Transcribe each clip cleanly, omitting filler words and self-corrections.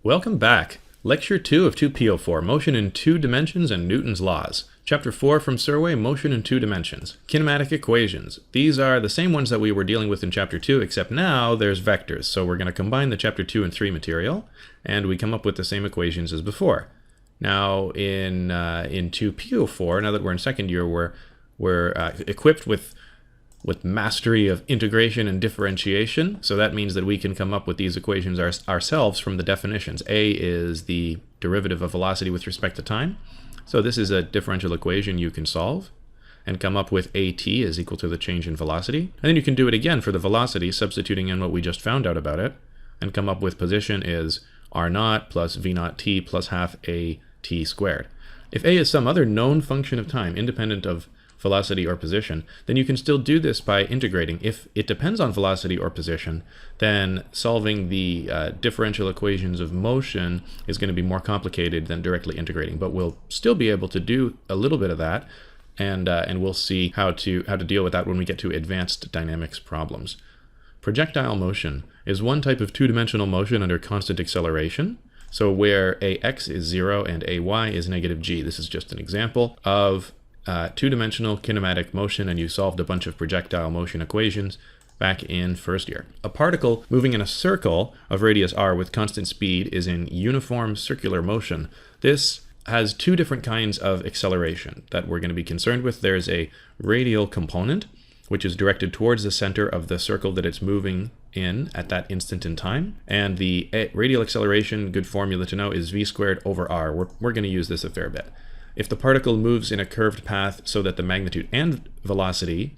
Welcome back. Lecture 2 of 2P04, Motion in Two Dimensions and Newton's Laws. Chapter 4 from Survey, Motion in Two Dimensions. Kinematic equations. These are the same ones that we were dealing with in Chapter 2, except now there's vectors. So we're going to combine the Chapter 2 and 3 material, and we come up with the same equations as before. Now in 2P04, now that we're in second year, we're equipped with mastery of integration and differentiation. So that means that we can come up with these equations ourselves from the definitions. A is the derivative of velocity with respect to time. So this is a differential equation you can solve and come up with AT is equal to the change in velocity. And then you can do it again for the velocity, substituting in what we just found out about it, and come up with position is R0 plus V0 t plus half AT squared. If A is some other known function of time independent of velocity or position, then you can still do this by integrating. If it depends on velocity or position, then solving the differential equations of motion is going to be more complicated than directly integrating, but we'll still be able to do a little bit of that, and we'll see how to deal with that when we get to advanced dynamics problems. Projectile motion is one type of two-dimensional motion under constant acceleration. So where ax is 0 and ay is negative g. This is just an example of two-dimensional kinematic motion, and you solved a bunch of projectile motion equations back in first year. A particle moving in a circle of radius r with constant speed is in uniform circular motion. This has two different kinds of acceleration that we're going to be concerned with. There's a radial component, which is directed towards the center of the circle that it's moving in at that instant in time. And the radial acceleration, good formula to know, is v squared over r. We're going to use this a fair bit. If the particle moves in a curved path so that the magnitude and velocity,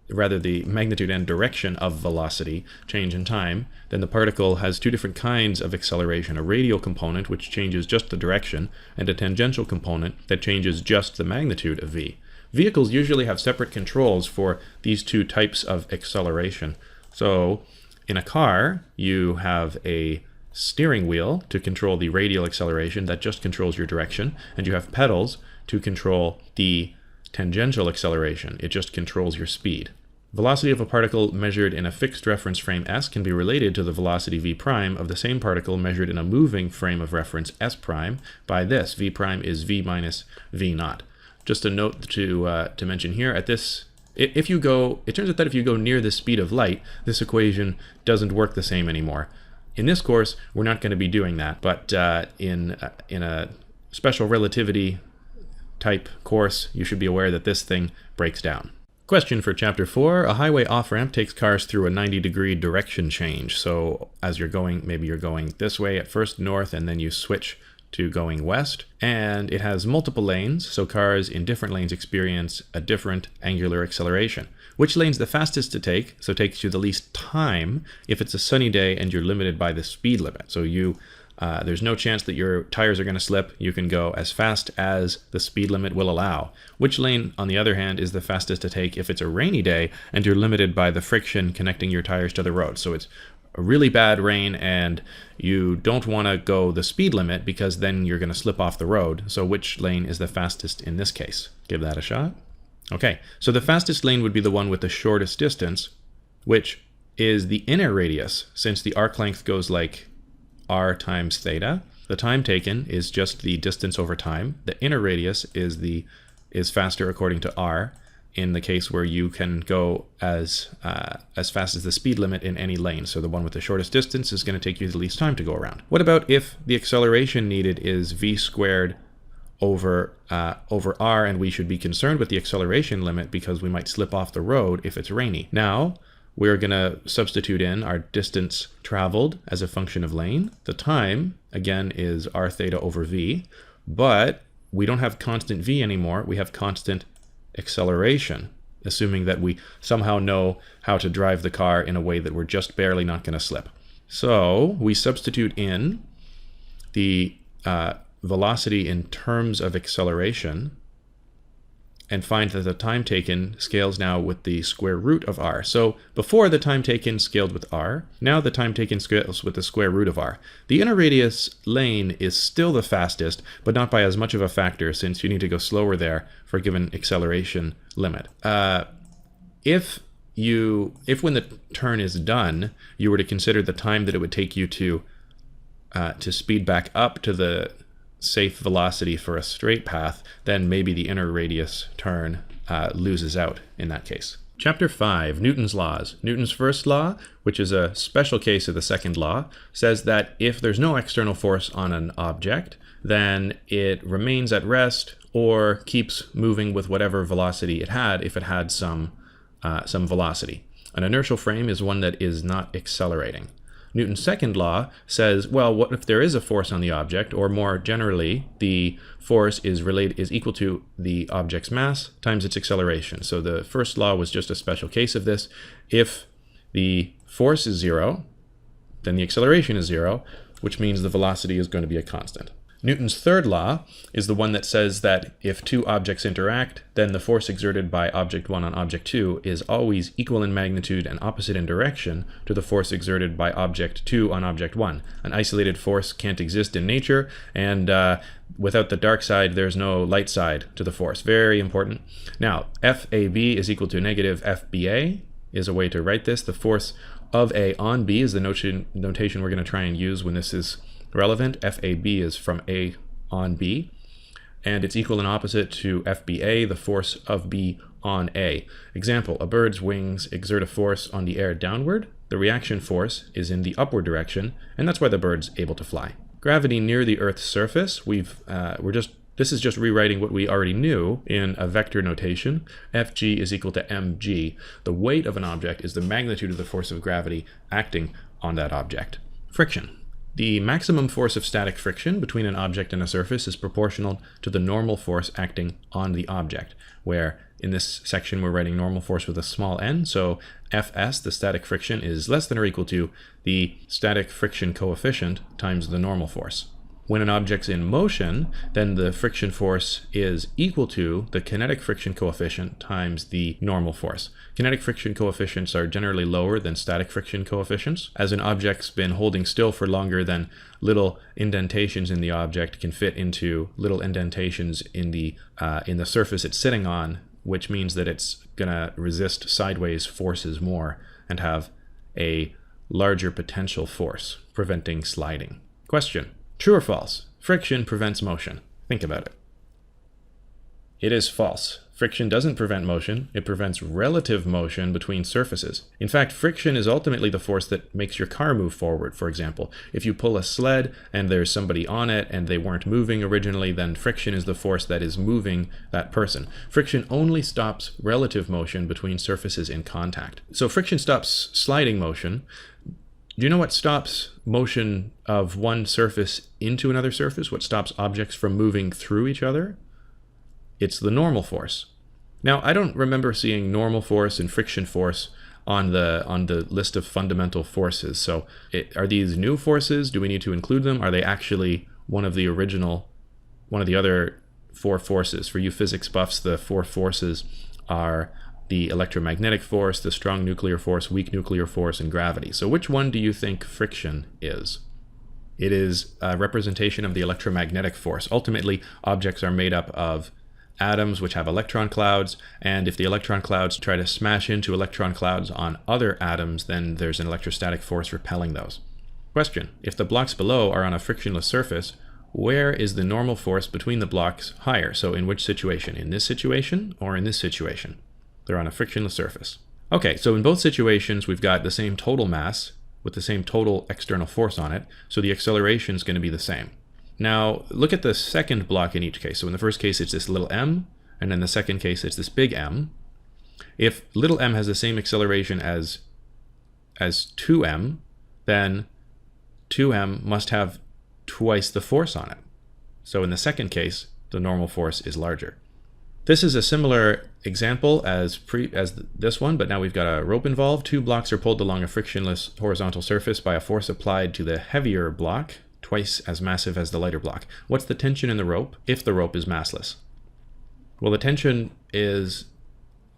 rather the magnitude and direction of velocity change in time, then the particle has two different kinds of acceleration, a radial component which changes just the direction, and a tangential component that changes just the magnitude of v. Vehicles usually have separate controls for these two types of acceleration. So in a car, you have a steering wheel to control the radial acceleration that just controls your direction, and you have pedals to control the tangential acceleration. It just controls your speed. Velocity of a particle measured in a fixed reference frame S can be related to the velocity v prime of the same particle measured in a moving frame of reference S prime by this. V prime is v minus v naught. Just a note to mention here, at this, it turns out that if you go near the speed of light, this equation doesn't work the same anymore. In this course, we're not going to be doing that, but in a special relativity type course, you should be aware that this thing breaks down. Question for Chapter 4. A highway off-ramp takes cars through a 90-degree direction change. So as you're going, maybe you're going this way at first north, and then you switch to going west, and it has multiple lanes, so cars in different lanes experience a different angular acceleration. Which lane's the fastest to take, so takes you the least time if it's a sunny day and you're limited by the speed limit. So there's no chance that your tires are going to slip. You can go as fast as the speed limit will allow. Which lane, on the other hand, is the fastest to take if it's a rainy day and you're limited by the friction connecting your tires to the road? So it's a really bad rain and you don't want to go the speed limit because then you're going to slip off the road. So which lane is the fastest in this case? Give that a shot. Okay, so the fastest lane would be the one with the shortest distance, which is the inner radius, since the arc length goes like r times theta. The time taken is just the distance over time. The inner radius is faster according to r, in the case where you can go as fast as the speed limit in any lane. So the one with the shortest distance is going to take you the least time to go around. What about if the acceleration needed is v squared over r, and we should be concerned with the acceleration limit because we might slip off the road if it's rainy? Now we're going to substitute in our distance traveled as a function of lane. The time, again, is r theta over v, but we don't have constant v anymore. We have constant acceleration, assuming that we somehow know how to drive the car in a way that we're just barely not going to slip. So we substitute in the velocity in terms of acceleration and find that the time taken scales now with the square root of r. So before, the time taken scaled with r. Now the time taken scales with the square root of r. The inner radius lane is still the fastest, but not by as much of a factor, since you need to go slower there for a given acceleration limit. If when the turn is done, you were to consider the time that it would take you to to speed back up to the safe velocity for a straight path, then maybe the inner radius turn loses out in that case. Chapter 5, Newton's laws. Newton's first law, which is a special case of the second law, says that if there's no external force on an object, then it remains at rest or keeps moving with whatever velocity it had if it had some velocity. An inertial frame is one that is not accelerating. Newton's second law says, well, what if there is a force on the object, or more generally, the force is equal to the object's mass times its acceleration. So the first law was just a special case of this. If the force is 0, then the acceleration is 0, which means the velocity is going to be a constant. Newton's third law is the one that says that if two objects interact, then the force exerted by object 1 on object 2 is always equal in magnitude and opposite in direction to the force exerted by object 2 on object 1. An isolated force can't exist in nature, and without the dark side, there's no light side to the force. Very important. Now, FAB is equal to negative FBA is a way to write this. The force of A on B is the notation we're going to try and use when this is relevant. FAB is from A on B, and it's equal and opposite to FBA, the force of B on A. Example, a bird's wings exert a force on the air downward. The reaction force is in the upward direction, and that's why the bird's able to fly. Gravity near the Earth's surface, this is just rewriting what we already knew in a vector notation. Fg is equal to mg. The weight of an object is the magnitude of the force of gravity acting on that object. Friction. The maximum force of static friction between an object and a surface is proportional to the normal force acting on the object, where in this section we're writing normal force with a small n, so Fs, the static friction, is less than or equal to the static friction coefficient times the normal force. When an object's in motion, then the friction force is equal to the kinetic friction coefficient times the normal force. Kinetic friction coefficients are generally lower than static friction coefficients. As an object's been holding still for longer, then little indentations in the object can fit into little indentations in the surface it's sitting on, which means that it's going to resist sideways forces more and have a larger potential force, preventing sliding. Question. True or false? Friction prevents motion. Think about it. It is false. Friction doesn't prevent motion. It prevents relative motion between surfaces. In fact, friction is ultimately the force that makes your car move forward, for example. If you pull a sled and there's somebody on it and they weren't moving originally, then friction is the force that is moving that person. Friction only stops relative motion between surfaces in contact. So friction stops sliding motion. Do you know what stops motion of one surface into another surface? What stops objects from moving through each other? It's the normal force. Now, I don't remember seeing normal force and friction force on the list of fundamental forces. So are these new forces? Do we need to include them? Are they actually one of the other four forces? For you physics buffs, the four forces are the electromagnetic force, the strong nuclear force, weak nuclear force, and gravity. So which one do you think friction is? It is a representation of the electromagnetic force. Ultimately, objects are made up of atoms which have electron clouds, and if the electron clouds try to smash into electron clouds on other atoms, then there's an electrostatic force repelling those. Question. If the blocks below are on a frictionless surface, where is the normal force between the blocks higher? So in which situation? In this situation or in this situation? They're on a frictionless surface. Okay, so in both situations, we've got the same total mass with the same total external force on it, so the acceleration is going to be the same. Now, look at the second block in each case. So in the first case, it's this little m, and in the second case, it's this big M. If little m has the same acceleration as 2m, then 2m must have twice the force on it. So in the second case, the normal force is larger. This is a similar example as this one, but now we've got a rope involved. Two blocks are pulled along a frictionless horizontal surface by a force applied to the heavier block, twice as massive as the lighter block. What's the tension in the rope if the rope is massless? Well, the tension is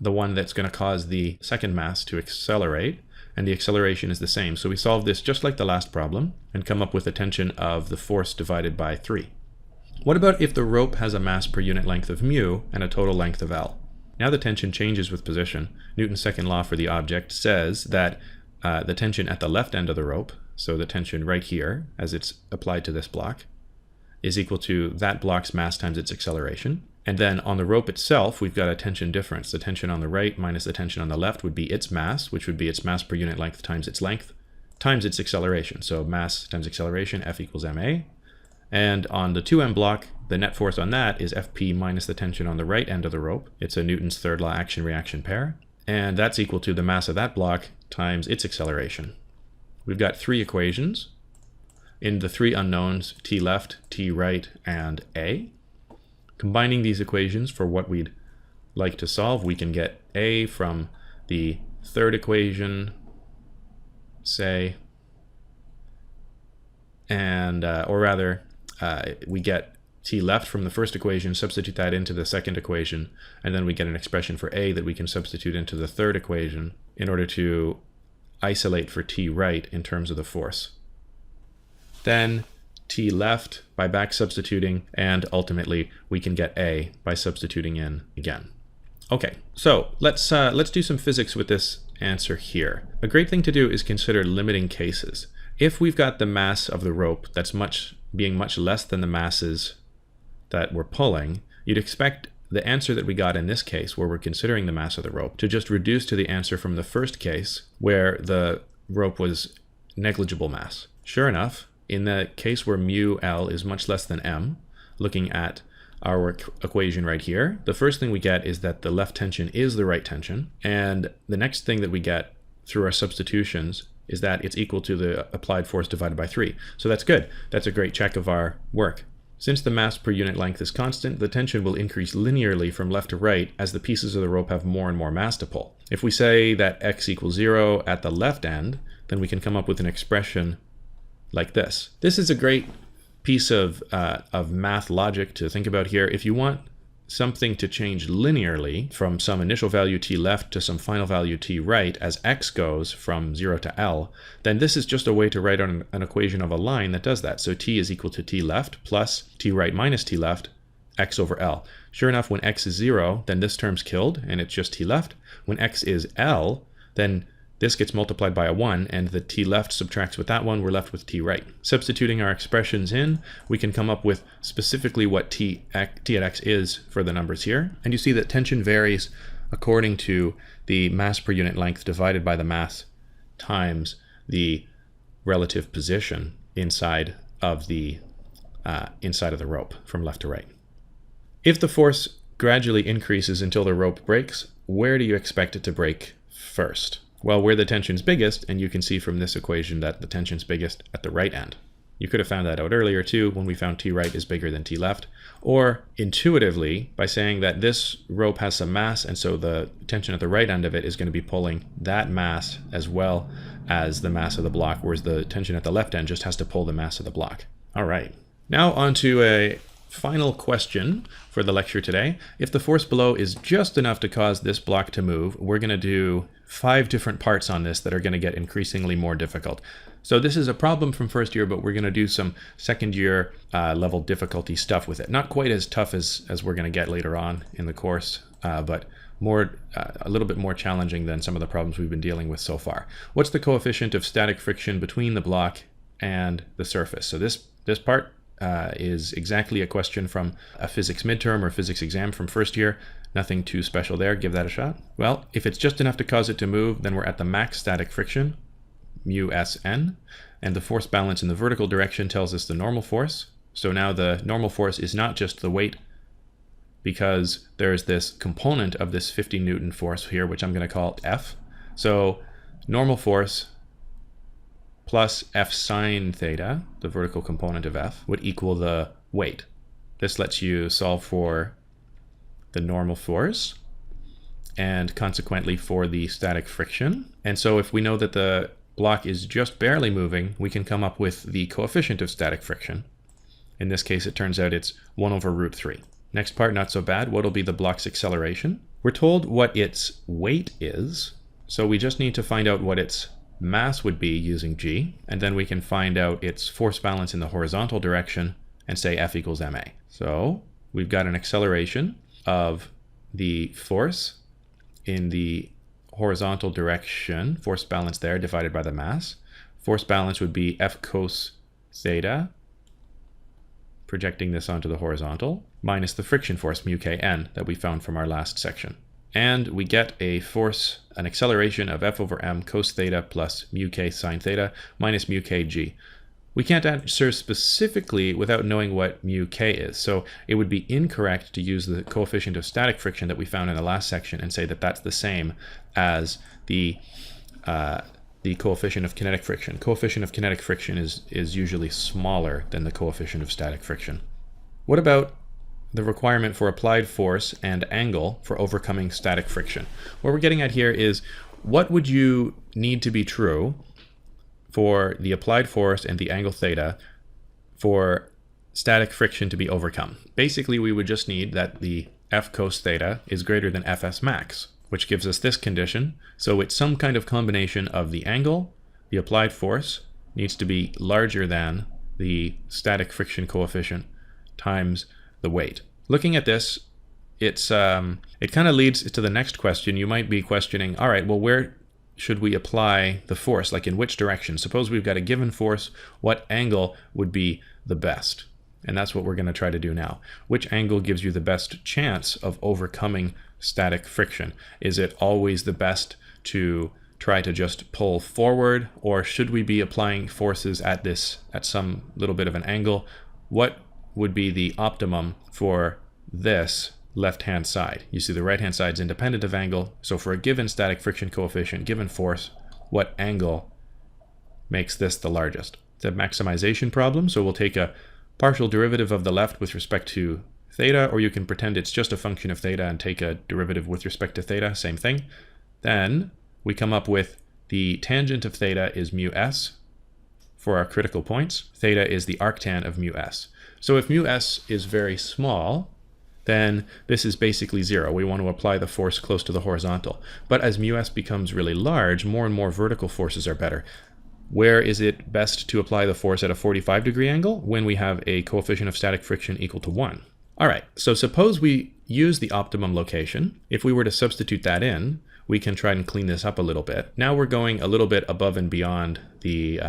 the one that's going to cause the second mass to accelerate, and the acceleration is the same. So we solve this just like the last problem and come up with a tension of the force divided by 3. What about if the rope has a mass per unit length of mu and a total length of L? Now the tension changes with position. Newton's second law for the object says that the tension at the left end of the rope, so the tension right here as it's applied to this block, is equal to that block's mass times its acceleration. And then on the rope itself, we've got a tension difference. The tension on the right minus the tension on the left would be its mass, which would be its mass per unit length times its length, times its acceleration. So mass times acceleration, F equals ma. And on the 2m block, the net force on that is Fp minus the tension on the right end of the rope. It's a Newton's third law action-reaction pair. And that's equal to the mass of that block times its acceleration. We've got three equations in the three unknowns, t left, t right, and a. Combining these equations for what we'd like to solve, we can get a from the third equation, say, and we get t left from the first equation, substitute that into the second equation, and then we get an expression for a that we can substitute into the third equation in order to isolate for t right in terms of the force. Then t left by back substituting, and ultimately we can get a by substituting in again. Okay, so let's do some physics with this answer here. A great thing to do is consider limiting cases. If we've got the mass of the rope that's being much less than the masses that we're pulling, you'd expect the answer that we got in this case, where we're considering the mass of the rope, to just reduce to the answer from the first case, where the rope was negligible mass. Sure enough, in the case where mu L is much less than m, looking at our equation right here, the first thing we get is that the left tension is the right tension, and the next thing that we get through our substitutions is that it's equal to the applied force divided by 3. So that's good. That's a great check of our work. Since the mass per unit length is constant, the tension will increase linearly from left to right as the pieces of the rope have more and more mass to pull. If we say that x equals 0 at the left end, then we can come up with an expression like this. This is a great piece of math logic to think about here. If you want something to change linearly from some initial value t left to some final value t right as x goes from 0 to L, then this is just a way to write an equation of a line that does that. So t is equal to t left plus t right minus t left, x over L. Sure enough, when x is 0, then this term's killed and it's just t left. When x is L, then this gets multiplied by a 1, and the t left subtracts with that one, we're left with t right. Substituting our expressions in, we can come up with specifically what t at x is for the numbers here. And you see that tension varies according to the mass per unit length divided by the mass times the relative position inside of the rope from left to right. If the force gradually increases until the rope breaks, where do you expect it to break first? Well, where the tension's biggest, and you can see from this equation that the tension's biggest at the right end. You could have found that out earlier too when we found t right is bigger than t left, or intuitively by saying that this rope has some mass, and so the tension at the right end of it is going to be pulling that mass as well as the mass of the block, whereas the tension at the left end just has to pull the mass of the block. All right, now on to a final question for the lecture today. If the force below is just enough to cause this block to move, we're going to do 5 different parts on this that are going to get increasingly more difficult. So this is a problem from first year, but we're going to do some second year level difficulty stuff with it. Not quite as tough as we're going to get later on in the course, but a little bit more challenging than some of the problems we've been dealing with so far. What's the coefficient of static friction between the block and the surface? So this part is exactly a question from a physics midterm or physics exam from first year. Nothing too special there. Give that a shot. Well, if it's just enough to cause it to move, then we're at the max static friction, mu Sn, and the force balance in the vertical direction tells us the normal force. So now the normal force is not just the weight, because there's this component of this 50 Newton force here, which I'm going to call F. So normal force plus F sine theta, the vertical component of F, would equal the weight. This lets you solve for the normal force and consequently for the static friction. And so if we know that the block is just barely moving, we can come up with the coefficient of static friction. In this case, it turns out it's 1 over root 3. Next part, not so bad. What will be the block's acceleration? We're told what its weight is, so we just need to find out what its mass would be using g, and then we can find out its force balance in the horizontal direction and say F equals ma. So we've got an acceleration of the force in the horizontal direction, force balance there, divided by the mass, Force balance would be F cos theta, projecting this onto the horizontal, minus the friction force mu kn that we found from our last section. And we get a force, an acceleration of F over m cos theta plus mu k sine theta minus mu kg. We can't answer specifically without knowing what mu k is, so it would be incorrect to use the coefficient of static friction that we found in the last section and say that that's the same as the coefficient of kinetic friction. Coefficient of kinetic friction is usually smaller than the coefficient of static friction. What about the requirement for applied force and angle for overcoming static friction? What we're getting at here is, what would you need to be true for the applied force and the angle theta for static friction to be overcome? Basically, we would just need that the F cos theta is greater than Fs max, which gives us this condition. So it's some kind of combination of the angle, the applied force needs to be larger than the static friction coefficient times the weight. Looking at this, it kind of leads to the next question. You might be questioning, all right, well, where should we apply the force? Like, in which direction? Suppose we've got a given force, what angle would be the best? And that's what we're going to try to do now. Which angle gives you the best chance of overcoming static friction? Is it always the best to try to just pull forward, or should we be applying forces at some little bit of an angle? What would be the optimum for this left-hand side? You see the right-hand side is independent of angle, so for a given static friction coefficient, given force, what angle makes this the largest? It's a maximization problem, so we'll take a partial derivative of the left with respect to theta, or you can pretend it's just a function of theta and take a derivative with respect to theta, same thing. Then we come up with the tangent of theta is mu s for our critical points. Theta is the arctan of mu s. So if mu s is very small, then this is basically zero. We want to apply the force close to the horizontal. But as mu s becomes really large, more and more vertical forces are better. Where is it best to apply the force at a 45-degree angle? When we have a coefficient of static friction equal to 1. All right, so suppose we use the optimum location. If we were to substitute that in, we can try and clean this up a little bit. Now we're going a little bit above and beyond the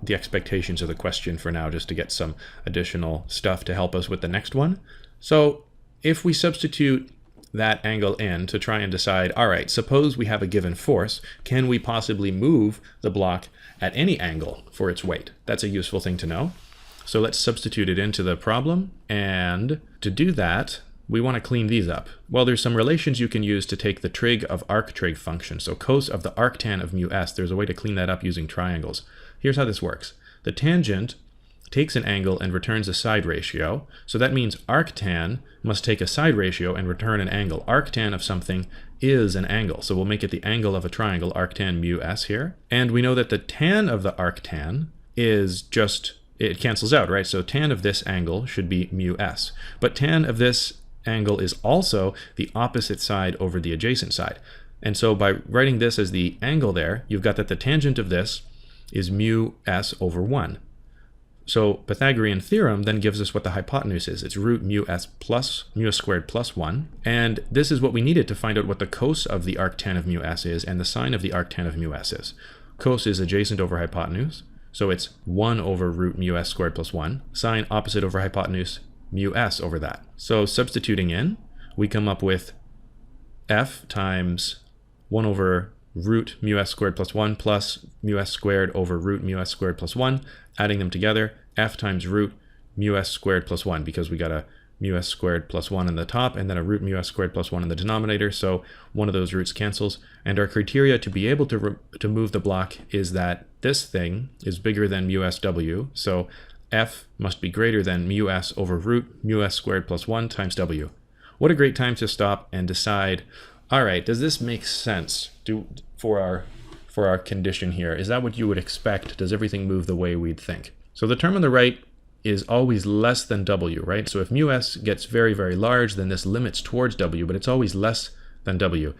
expectations of the question for now, just to get some additional stuff to help us with the next one. So if we substitute that angle in to try and decide, all right, suppose we have a given force, can we possibly move the block at any angle for its weight? That's a useful thing to know. So let's substitute it into the problem, and to do that, we want to clean these up. Well, there's some relations you can use to take the trig of arctrig function. So cos of the arctan of mu s, there's a way to clean that up using triangles. Here's how this works. The tangent takes an angle and returns a side ratio. So that means arctan must take a side ratio and return an angle. Arctan of something is an angle. So we'll make it the angle of a triangle, arctan mu s here. And we know that the tan of the arctan is just, it cancels out, right? So tan of this angle should be mu s. But tan of this angle is also the opposite side over the adjacent side. And so by writing this as the angle there, you've got that the tangent of this is mu s over 1. So Pythagorean theorem then gives us what the hypotenuse is. It's root mu s squared plus 1. And this is what we needed to find out what the cos of the arctan of mu s is and the sine of the arctan of mu s is. Cos is adjacent over hypotenuse, so it's 1 over root mu s squared plus 1. Sine opposite over hypotenuse, mu s over that. So substituting in, we come up with f times 1 over root mu s squared plus 1 plus mu s squared over root mu s squared plus 1. Adding them together, f times root mu s squared plus 1, because we got a mu s squared plus 1 in the top and then a root mu s squared plus 1 in the denominator, so one of those roots cancels. And our criteria to be able to move the block is that this thing is bigger than mu s w, so f must be greater than mu s over root mu s squared plus 1 times w. What a great time to stop and decide, all right, does this make sense for our condition here? Is that what you would expect? Does everything move the way we'd think? So the term on the right is always less than w, right? So if mu s gets very, very large, then this limits towards w, but it's always less than w.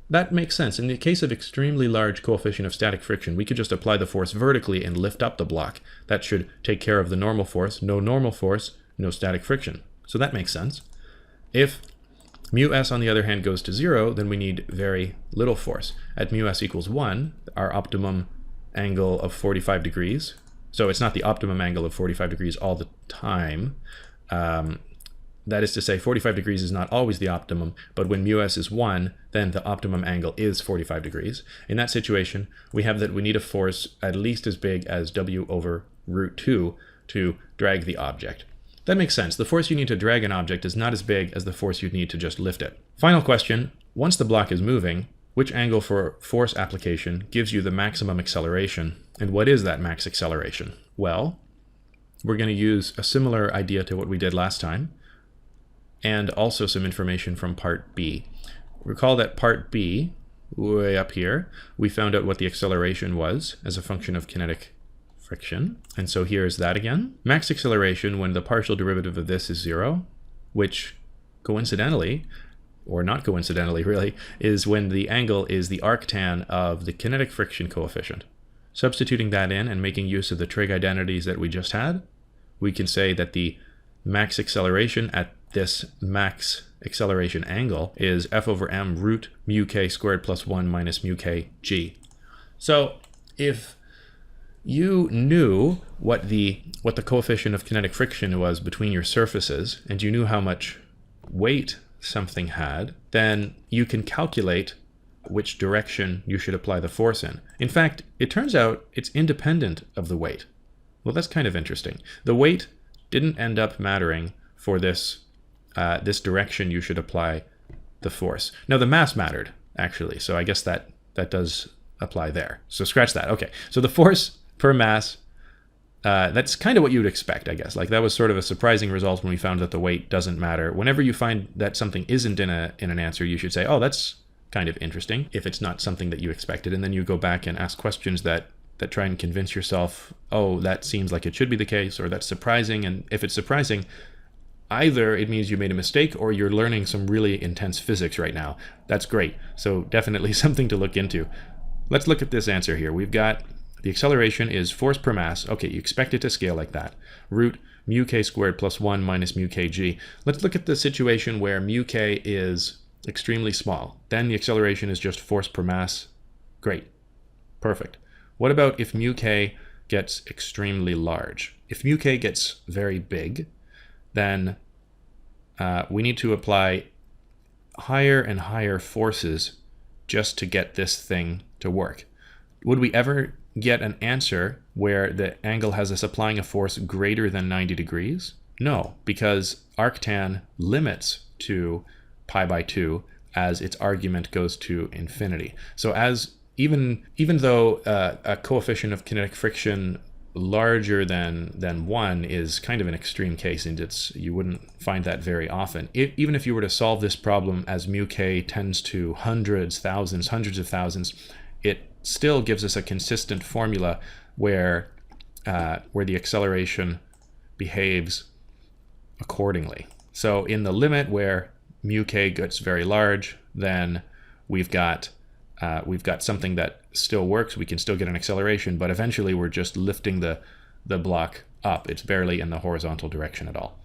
That makes sense. In the case of extremely large coefficient of static friction, we could just apply the force vertically and lift up the block. That should take care of the normal force. No normal force, no static friction. So that makes sense. If mu s, on the other hand, goes to 0, then we need very little force. At mu s equals 1, our optimum angle of 45 degrees. So it's not the optimum angle of 45 degrees all the time. That is to say, 45 degrees is not always the optimum, but when μs is 1, then the optimum angle is 45 degrees. In that situation, we have that we need a force at least as big as W over root 2 to drag the object. That makes sense. The force you need to drag an object is not as big as the force you need to just lift it. Final question, once the block is moving, which angle for force application gives you the maximum acceleration? And what is that max acceleration? Well, we're going to use a similar idea to what we did last time, and also some information from part B. Recall that part B, way up here, we found out what the acceleration was as a function of kinetic friction. And so here's that again. Max acceleration when the partial derivative of this is 0, which coincidentally, or not coincidentally really, is when the angle is the arctan of the kinetic friction coefficient. Substituting that in and making use of the trig identities that we just had, we can say that the max acceleration at this max acceleration angle is f over m root mu k squared plus 1 minus mu k g. So if you knew what the coefficient of kinetic friction was between your surfaces, and you knew how much weight something had, then you can calculate which direction you should apply the force in. In fact, it turns out it's independent of the weight. Well, that's kind of interesting. The weight didn't end up mattering for this direction you should apply the force. Now the mass mattered, actually, so I guess that does apply there. So scratch that. Okay, so the force per mass, that's kind of what you would expect, I guess. Like, that was sort of a surprising result when we found that the weight doesn't matter. Whenever you find that something isn't in an answer, you should say, oh, that's kind of interesting, if it's not something that you expected, and then you go back and ask questions that try and convince yourself, oh, that seems like it should be the case, or that's surprising. And if it's surprising, either it means you made a mistake or you're learning some really intense physics right now. That's great. So definitely something to look into. Let's look at this answer here. We've got the acceleration is force per mass. Okay, you expect it to scale like that. Root mu k squared plus 1 minus mu kg. Let's look at the situation where mu k is extremely small. Then the acceleration is just force per mass. Great. Perfect. What about if mu k gets extremely large? If mu k gets very big, then we need to apply higher and higher forces just to get this thing to work. Would we ever get an answer where the angle has us applying a force greater than 90 degrees? No, because arctan limits to pi by 2 as its argument goes to infinity. So even though a coefficient of kinetic friction larger than 1 is kind of an extreme case, and you wouldn't find that very often. Even if you were to solve this problem as mu k tends to hundreds, thousands, hundreds of thousands, it still gives us a consistent formula where the acceleration behaves accordingly. So in the limit where mu k gets very large, then we've got something that still works. We can still get an acceleration, but eventually we're just lifting the block up. It's barely in the horizontal direction at all.